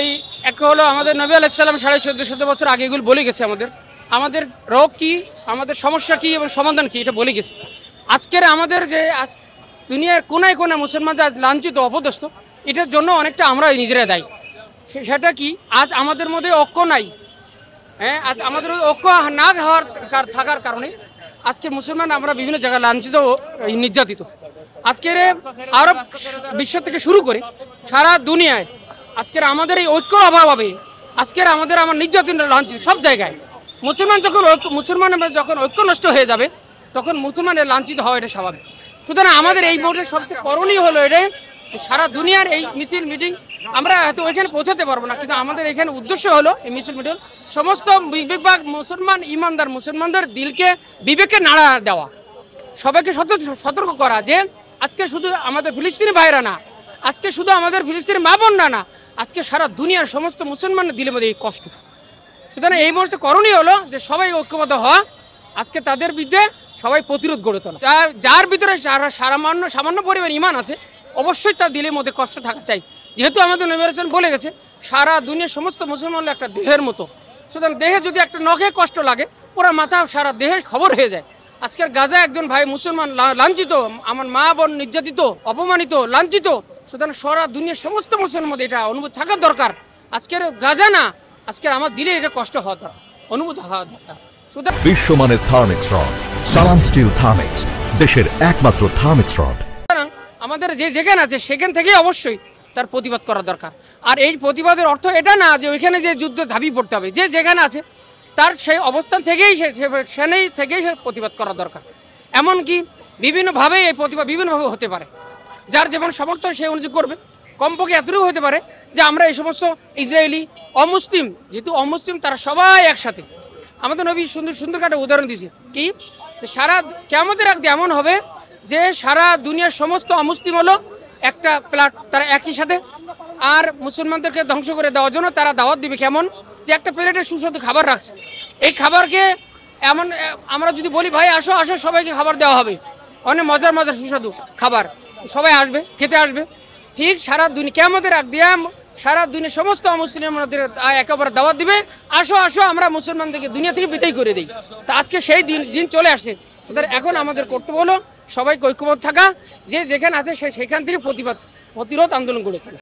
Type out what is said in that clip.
এই এক হলো আমাদের নবী আলাইহিস সালাম 1450 বছর আগে এগুলো বলে গেছে আমাদের রোগ কি, আমাদের সমস্যা কি এবং সমাধান কি, এটা বলে গেছে। আজকের আমাদের যে দুনিয়ার কোনায় কোনায় মুসলমান যা লাঞ্ছিত অপদস্থ, এটার জন্য অনেকটা আমরা নিজেরা দায়ী। সেটা কি, আজ আমাদের মধ্যে ঐক্য নাই। হ্যাঁ, আজ আমাদের ঐক্য না থাকার কারণে আজকে মুসলমান আমরা বিভিন্ন জায়গায় লাঞ্ছিত ও নির্যাতিত। আজকের আরব বিশ্ব থেকে শুরু করে সারা দুনিয়ায় আজকের আমাদের এই ঐক্যর অভাব হবে। আজকের আমার নির্যাতন লাঞ্ছিত সব জায়গায়। মুসলমান যখন ঐক্য নষ্ট হয়ে যাবে, তখন মুসলমানের লাঞ্ছিত হওয়া এটা স্বাভাবিক। সুতরাং আমাদের এই মুহূর্তে সবচেয়ে করণীয় হলো এটাই, সারা দুনিয়ার এই মিছিল মিটিং আমরা হয়তো ওইখানে পৌঁছাতে পারবো না, কিন্তু আমাদের এখানে উদ্দেশ্য হলো এই মিছিল মিটিং সমস্ত বিবেকবাগ মুসলমান ইমানদার মুসলমানদের দিলকে বিবেকে নাড়া দেওয়া, সবাইকে সতর্ক করা যে আজকে শুধু আমাদের ফিলিস্তিনি ভাইরা না, আজকে শুধু আমাদের ফিলিস্তিনি মা বোনরা না, আজকে সারা দুনিয়ার সমস্ত মুসলমানের দিলের মধ্যে এই কষ্ট। সুতরাং এই মুহূর্তে করণীয় হলো যে সবাই ঐক্যবদ্ধ হওয়া, আজকে তাদের বিরুদ্ধে সবাই প্রতিরোধ গড়ে তোলা। যার ভিতরে সামান্য পরিমাণ ইমান আছে, অবশ্যই তার দিলের মধ্যে কষ্ট থাকা চাই। যেহেতু আমাদের নবী রাসূল বলে গেছে সারা দুনিয়ার সমস্ত মুসলমান হলো একটা দেহের মতো। সুতরাং দেহে যদি একটা নখে কষ্ট লাগে, পুরো মাথা সারা দেহে খবর হয়ে যায়। আজকের গাজা একজন ভাই মুসলমান লাঞ্ছিত, আমার মা বোন নির্যাতিত, অপমানিত, লাঞ্ছিত। সুতরাং সারা দুনিয়ার সমস্ত মুসলমানের মধ্যে এটা অনুভূতি থাকার দরকার। আজকের গাজা না, আজকের আমার দিলে এটা কষ্ট হওয়া দরকার, অনুভূত হওয়া দরকার। বিশ্বমানের থার্মিক্স রড, সালাম স্টিল থার্মিক্স, দেশের একমাত্র থার্মিক্স রড। আমাদের যে যেখানে আছে সেখান থেকে অবশ্যই তার প্রতিবাদ করা দরকার। আর এই প্রতিবাদের অর্থ এটা না যে ওইখানে যে যুদ্ধ ঝাঁপিয়ে পড়তে হবে। যে যেখানে আছে তার সেই অবস্থান থেকেই সেখানেই সে প্রতিবাদ করা দরকার। এমনকি বিভিন্নভাবে এই প্রতিবাদ বিভিন্নভাবে হতে পারে, যার যেমন সমর্থন সে অনুযায়ী করবে। কমপক্ষে এতটুকু হতে পারে যে আমরা এই সমস্ত ইসরায়েলি অমুসলিম, যেহেতু অমুসলিম তারা সবাই একসাথে। আমাদের নবী সুন্দর একটা উদাহরণ দিয়েছে কি, সারা কিয়ামতের আগে এমন হবে যে সারা দুনিয়ার সমস্ত অমুসলিম হলো একটা প্লাট, তারা একই সাথে। আর মুসলমানদেরকে ধ্বংস করে দেওয়ার জন্য তারা দাওয়াত দিবে কেমন, যে একটা প্লেটে সুস্বাদু খাবার রাখছে। এই খাবারকে এমন আমরা যদি বলি ভাই আসো আসো সবাইকে খাবার দেওয়া হবে, অনেক মজার সুস্বাদু খাবার, সবাই আসবে, খেতে আসবে। ঠিক সারা দুনিয়া কিয়ামতের আগ দিয়ে সারা দুনিয়ার সমস্ত অমুসলিমদের একেবারে দাওয়াত দিবে, আসো আসো আমরা মুসলমানদেরকে দুনিয়া থেকে বিদায় করে দিই। তা আজকে সেই দিন চলে আসছে। সুতরাং এখন আমাদের কর্তব্য হলো সবাইকে ঐক্যবদ্ধ থাকা, যে যেখানে আছে সেখান থেকে প্রতিরোধ আন্দোলন গড়ে তোলা।